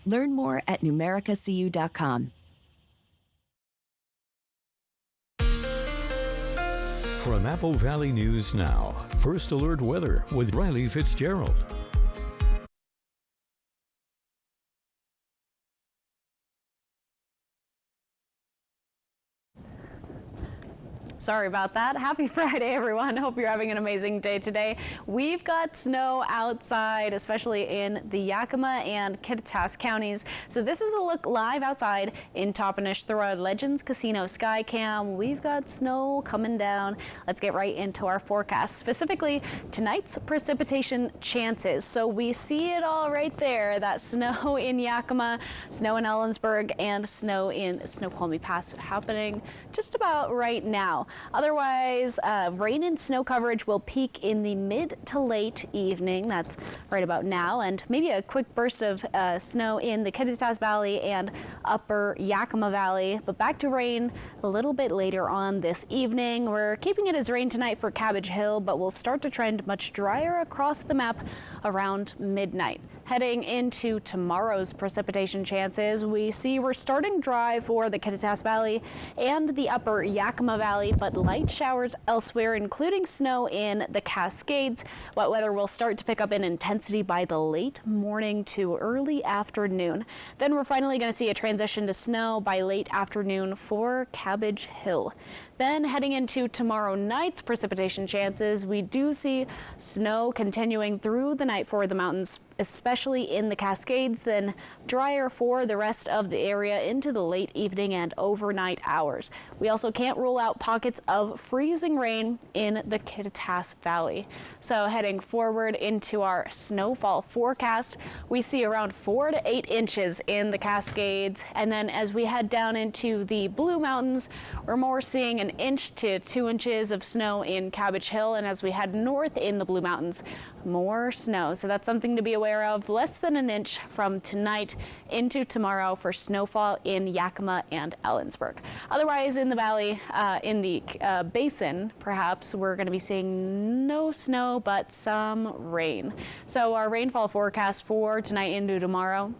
Learn more at numericacu.com. From Apple Valley News Now, First Alert Weather with Riley Fitzgerald. Sorry about that. Happy Friday, everyone. Hope you're having an amazing day today. We've got snow outside, especially in the Yakima and Kittitas counties. So this is a look live outside in Toppenish through our Legends Casino Skycam. We've got snow coming down. Let's get right into our forecast, specifically tonight's precipitation chances. So we see it all right there, that snow in Yakima, snow in Ellensburg, and snow in Snoqualmie Pass happening just about right now. Otherwise, rain and snow coverage will peak in the mid to late evening. That's right about now, and maybe a quick burst of snow in the Kittitas Valley and upper Yakima Valley, but back to rain a little bit later on this evening. We're keeping it as rain tonight for Cabbage Hill, but we'll start to trend much drier across the map around midnight. Heading into tomorrow's precipitation chances, we see we're starting dry for the Kittitas Valley and the upper Yakima Valley, but light showers elsewhere, including snow in the Cascades. Wet weather will start to pick up in intensity by the late morning to early afternoon. Then we're finally going to see a transition to snow by late afternoon for Cabbage Hill. Then heading into tomorrow night's precipitation chances, we do see snow continuing through the night for the mountains, especially in the Cascades, then drier for the rest of the area into the late evening and overnight hours. We also can't rule out pockets of freezing rain in the Kittitas Valley. So heading forward into our snowfall forecast, we see around 4 to 8 inches in the Cascades. And then as we head down into the Blue Mountains, we're more seeing 1 inch to 2 inches of snow in Cabbage Hill. And as we head north in the Blue Mountains, more snow. So that's something to be aware of. Less than 1 inch from tonight into tomorrow for snowfall in Yakima and Ellensburg. Otherwise, in the valley, in the basin, perhaps we're going to be seeing no snow, but some rain. So our rainfall forecast for tonight into tomorrow: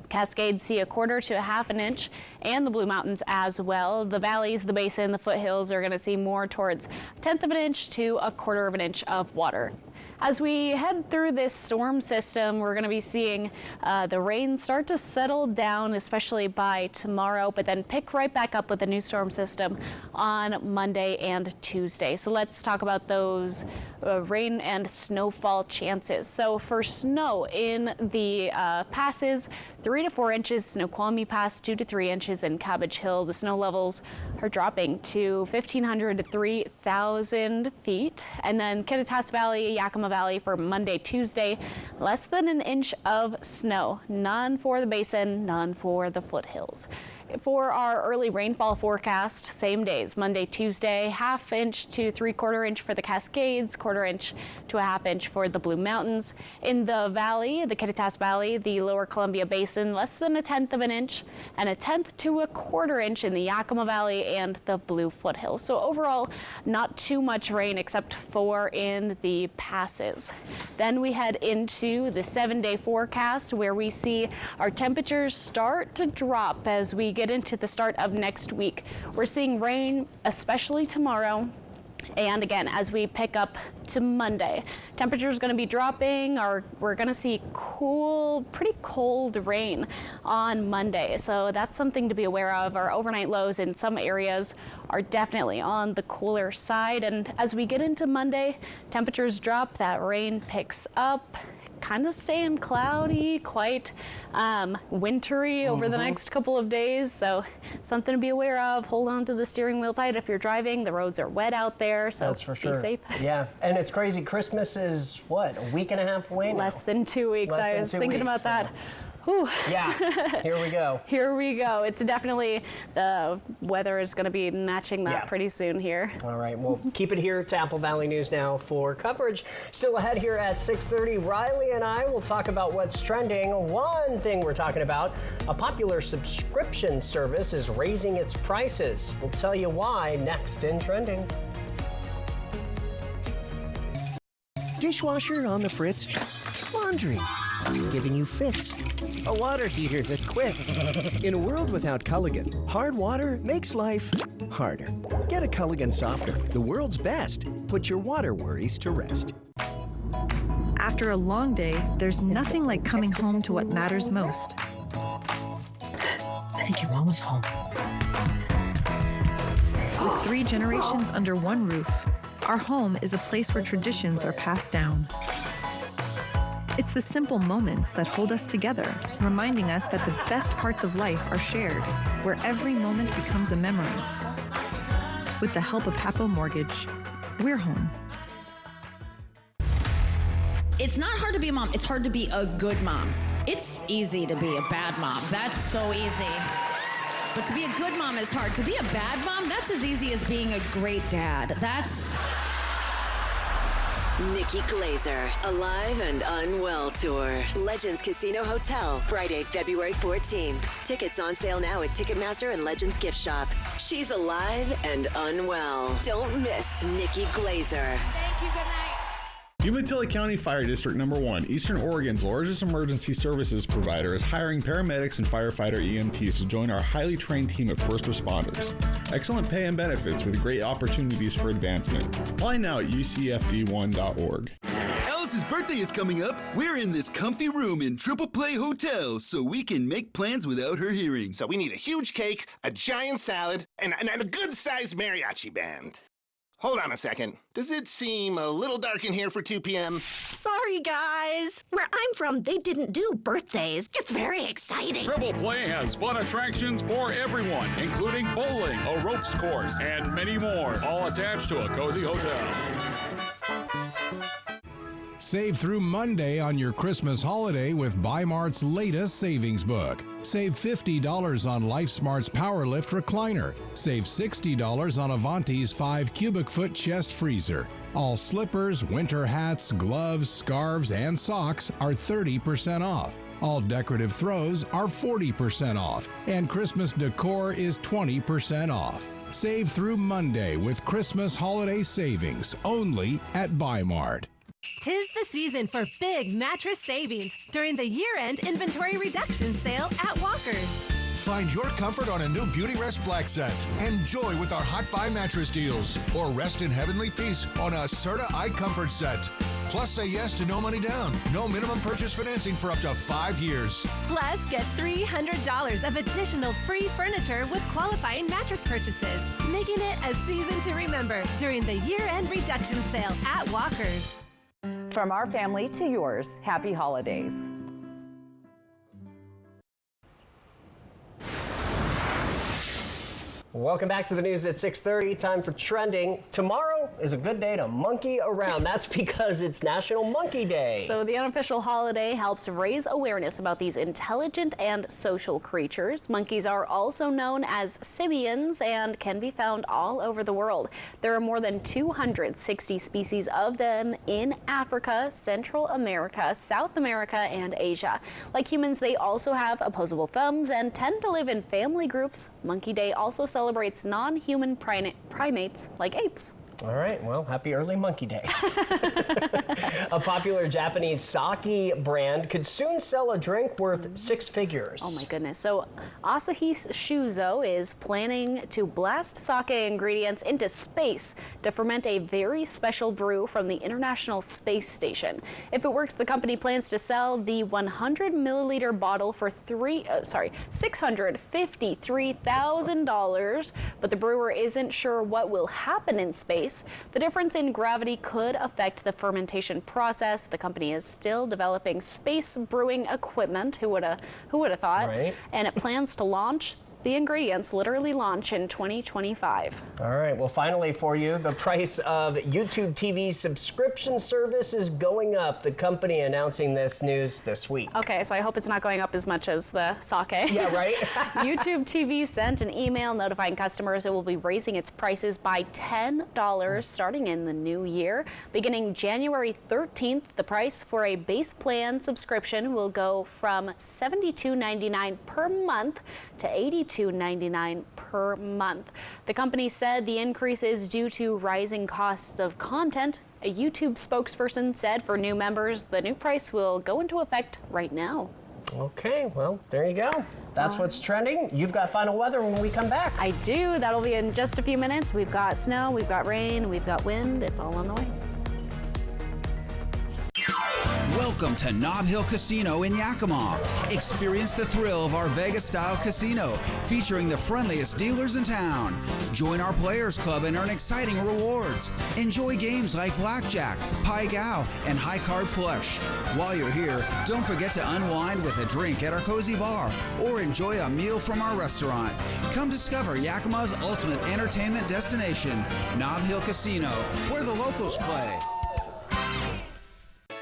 Cascades see 1/4 to 1/2 inch, and the Blue Mountains as well. The valleys, the basin, the foothills are going to see more towards 1/10 of an inch to 1/4 of an inch of water. As we head through this storm system, we're going to be seeing the rain start to settle down, especially by tomorrow, but then pick right back up with the new storm system on Monday and Tuesday. So let's talk about those rain and snowfall chances. So for snow in the passes, 3 to 4 inches, Snoqualmie Pass 2 to 3 inches, in Cabbage Hill. The snow levels are dropping to 1,500 to 3,000 feet. And then Kittitas Valley, Yakima Valley for Monday, Tuesday, less than 1 inch of snow. None for the basin, none for the foothills. For our early rainfall forecast, same days, Monday, Tuesday, 1/2 inch to 3/4 inch for the Cascades, 1/4 inch to 1/2 inch for the Blue Mountains. In the valley, the Kittitas Valley, the lower Columbia Basin, less than 1/10 of an inch, and 1/10 to 1/4 inch in the Yakima Valley and the Blue Foothills. So overall, not too much rain except for in the passes. Then we head into the 7-day forecast, where we see our temperatures start to drop as we get into the start of next week. We're seeing rain, especially tomorrow. And again, as we pick up to Monday, temperatures going to be dropping, or we're going to see cool, pretty cold rain on Monday. So that's something to be aware of. Our overnight lows in some areas are definitely on the cooler side. And as we get into Monday, temperatures drop, that rain picks up, kind of staying cloudy, quite wintry over the next couple of days. So something to be aware of. Hold on to the steering wheel tight if you're driving. The roads are wet out there, so that's for sure. Be safe. Yeah, and it's crazy. Christmas is what, a week and a half away now? Less than 2 weeks. I was thinking about that. Whew. Yeah, here we go. Here we go. It's definitely, the weather is going to be matching that pretty soon here. All right, well, keep it here to Apple Valley News Now for coverage. Still ahead here at 6:30, Riley and I will talk about what's trending. One thing we're talking about, a popular subscription service is raising its prices. We'll tell you why next in Trending. Dishwasher on the fritz. Laundry giving you fits. A water heater that quits. In a world without Culligan, hard water makes life harder. Get a Culligan softener, the world's best. Put your water worries to rest. After a long day, there's nothing like coming home to what matters most. I think your mom was home. With 3 generations under one roof, our home is a place where traditions are passed down. It's the simple moments that hold us together, reminding us that the best parts of life are shared, where every moment becomes a memory. With the help of Hapo Mortgage, we're home. It's not hard to be a mom. It's hard to be a good mom. It's easy to be a bad mom. That's so easy. But to be a good mom is hard. To be a bad mom, that's as easy as being a great dad. That's... Nikki Glazer, Alive and Unwell Tour. Legends Casino Hotel, Friday, February 14th. Tickets on sale now at Ticketmaster and Legends Gift Shop. She's alive and unwell. Don't miss Nikki Glazer. Thank you, good night. Umatilla County Fire District No. 1, Eastern Oregon's largest emergency services provider, is hiring paramedics and firefighter EMTs to join our highly trained team of first responders. Excellent pay and benefits with great opportunities for advancement. Apply now at ucfd1.org. Alice's birthday is coming up. We're in this comfy room in Triple Play Hotel so we can make plans without her hearing. So we need a huge cake, a giant salad, and a good-sized mariachi band. Hold on a second. Does it seem a little dark in here for 2 p.m.? Sorry, guys. Where I'm from, they didn't do birthdays. It's very exciting. Triple Play has fun attractions for everyone, including bowling, a ropes course, and many more, all attached to a cozy hotel. Save through Monday on your Christmas holiday with Bi-Mart's latest savings book. Save $50 on LifeSmart's PowerLift recliner. Save $60 on Avanti's 5 cubic foot chest freezer. All slippers, winter hats, gloves, scarves, and socks are 30% off. All decorative throws are 40% off. And Christmas decor is 20% off. Save through Monday with Christmas holiday savings only at Bi-Mart. 'Tis the season for big mattress savings during the year-end inventory reduction sale at Walker's. Find your comfort on a new Beauty Rest Black set. Enjoy with our Hot Buy mattress deals. Or rest in heavenly peace on a Serta iComfort set. Plus, say yes to no money down. No minimum purchase financing for up to 5 years. Plus, get $300 of additional free furniture with qualifying mattress purchases, making it a season to remember during the year-end reduction sale at Walker's. From our family to yours, happy holidays. Welcome back to the news at 6:30. Time for trending. Tomorrow is a good day to monkey around. That's because it's National Monkey Day. So the unofficial holiday helps raise awareness about these intelligent and social creatures. Monkeys are also known as simians and can be found all over the world. There are more than 260 species of them in Africa, Central America, South America, and Asia. Like humans, they also have opposable thumbs and tend to live in family groups. Monkey Day also celebrates non-human primates like apes. All right, well, happy early Monkey Day. A popular Japanese sake brand could soon sell a drink worth 6 figures. Oh my goodness. So Asahi Shuzo is planning to blast sake ingredients into space to ferment a very special brew from the International Space Station. If it works, the company plans to sell the 100 milliliter bottle for $653,000, but the brewer isn't sure what will happen in space. The difference in gravity could affect the fermentation process. The company is still developing space brewing equipment. Who would have thought? Right. And it plans to launch the ingredients, literally launch in 2025. All right, well, finally for you, the price of YouTube TV subscription service is going up. The company announcing this news this week. Okay, so I hope it's not going up as much as the sake. Yeah, right? YouTube TV sent an email notifying customers it will be raising its prices by $10 starting in the new year. Beginning January 13th, the price for a base plan subscription will go from $72.99 per month to $82.99 per month. The company said the increase is due to rising costs of content. A YouTube spokesperson said for new members, the new price will go into effect right now. Okay, well, there you go. That's what's trending. You've got final weather when we come back. I do. That'll be in just a few minutes. We've got snow, we've got rain, we've got wind. It's all on the way. Welcome Welcome to Nob Hill Casino in Yakima. Experience the thrill of our Vegas-style casino, featuring the friendliest dealers in town. Join our Players Club and earn exciting rewards. Enjoy games like Blackjack, Pai Gow, and High Card Flush. While you're here, don't forget to unwind with a drink at our cozy bar or enjoy a meal from our restaurant. Come discover Yakima's ultimate entertainment destination, Nob Hill Casino, where the locals play.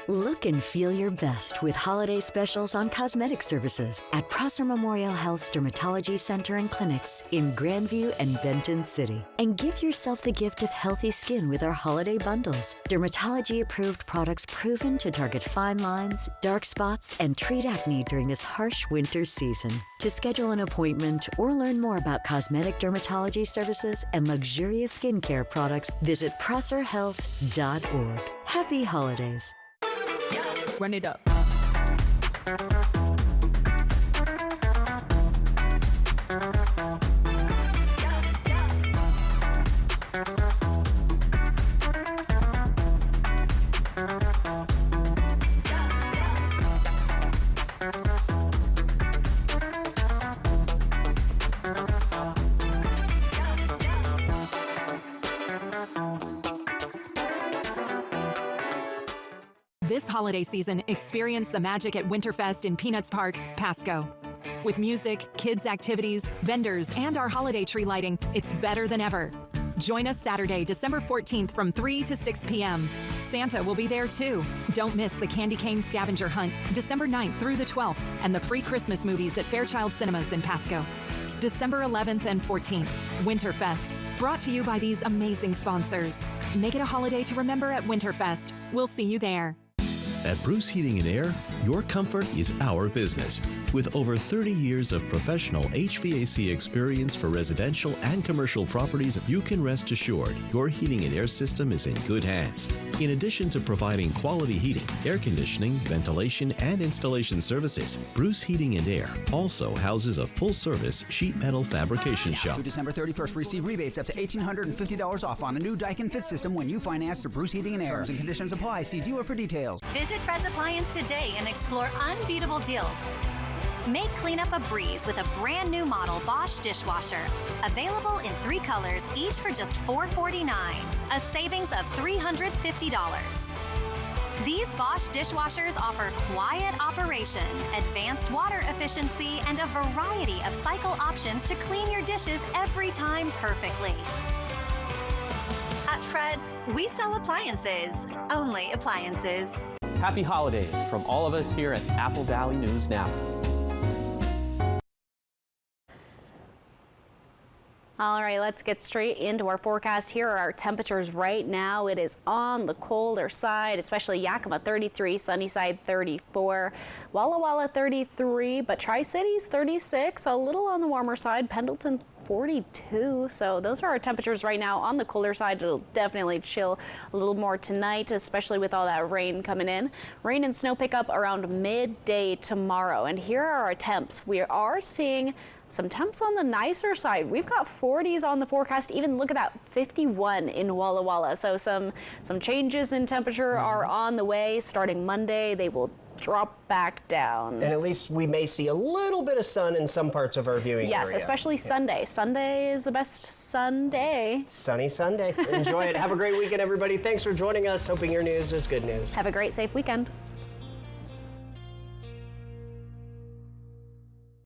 Look and feel your best with holiday specials on cosmetic services at Prosser Memorial Health's Dermatology Center and Clinics in Grandview and Benton City. And give yourself the gift of healthy skin with our holiday bundles. Dermatology-approved products proven to target fine lines, dark spots, and treat acne during this harsh winter season. To schedule an appointment or learn more about cosmetic dermatology services and luxurious skincare products, visit prosserhealth.org. Happy holidays. Run it up. This holiday season, experience the magic at Winterfest in Peanuts Park, Pasco. With music, kids' activities, vendors, and our holiday tree lighting, it's better than ever. Join us Saturday, December 14th from 3 to 6 p.m. Santa will be there too. Don't miss the Candy Cane Scavenger Hunt, December 9th through the 12th, and the free Christmas movies at Fairchild Cinemas in Pasco. December 11th and 14th, Winterfest, brought to you by these amazing sponsors. Make it a holiday to remember at Winterfest. We'll see you there. At Bruce Heating and Air, your comfort is our business. With over 30 years of professional HVAC experience for residential and commercial properties, you can rest assured your heating and air system is in good hands. In addition to providing quality heating, air conditioning, ventilation, and installation services, Bruce Heating and Air also houses a full-service sheet metal fabrication shop. Through December 31st, receive rebates up to $1,850 off on a new Daikin Fit system when you finance through Bruce Heating and Air. Terms and conditions apply. See dealer for details. Visit Fred's Appliance today and explore unbeatable deals. Make cleanup a breeze with a brand new model Bosch dishwasher. Available in 3 colors, each for just $449. A savings of $350. These Bosch dishwashers offer quiet operation, advanced water efficiency, and a variety of cycle options to clean your dishes every time perfectly. At Fred's, we sell appliances. Only appliances. Happy holidays from all of us here at Apple Valley News Now. All right, let's get straight into our forecast. Here are our temperatures right now. It is on the colder side, especially Yakima 33, Sunnyside 34, Walla Walla 33, but Tri-Cities 36, a little on the warmer side, Pendleton 42. So those are our temperatures right now. On the colder side, it'll definitely chill a little more tonight, especially with all that rain coming in. Rain and snow pick up around midday tomorrow. And here are our temps. We are seeing some temps on the nicer side. We've got 40s on the forecast. Even look at that, 51 in Walla Walla. So some changes in temperature are on the way. Starting Monday, they will drop back down. And at least we may see a little bit of sun in some parts of our viewing area. Yes, especially Sunday. Sunday is the best Sunday. Sunny Sunday. Enjoy it. Have a great weekend, everybody. Thanks for joining us. Hoping your news is good news. Have a great, safe weekend.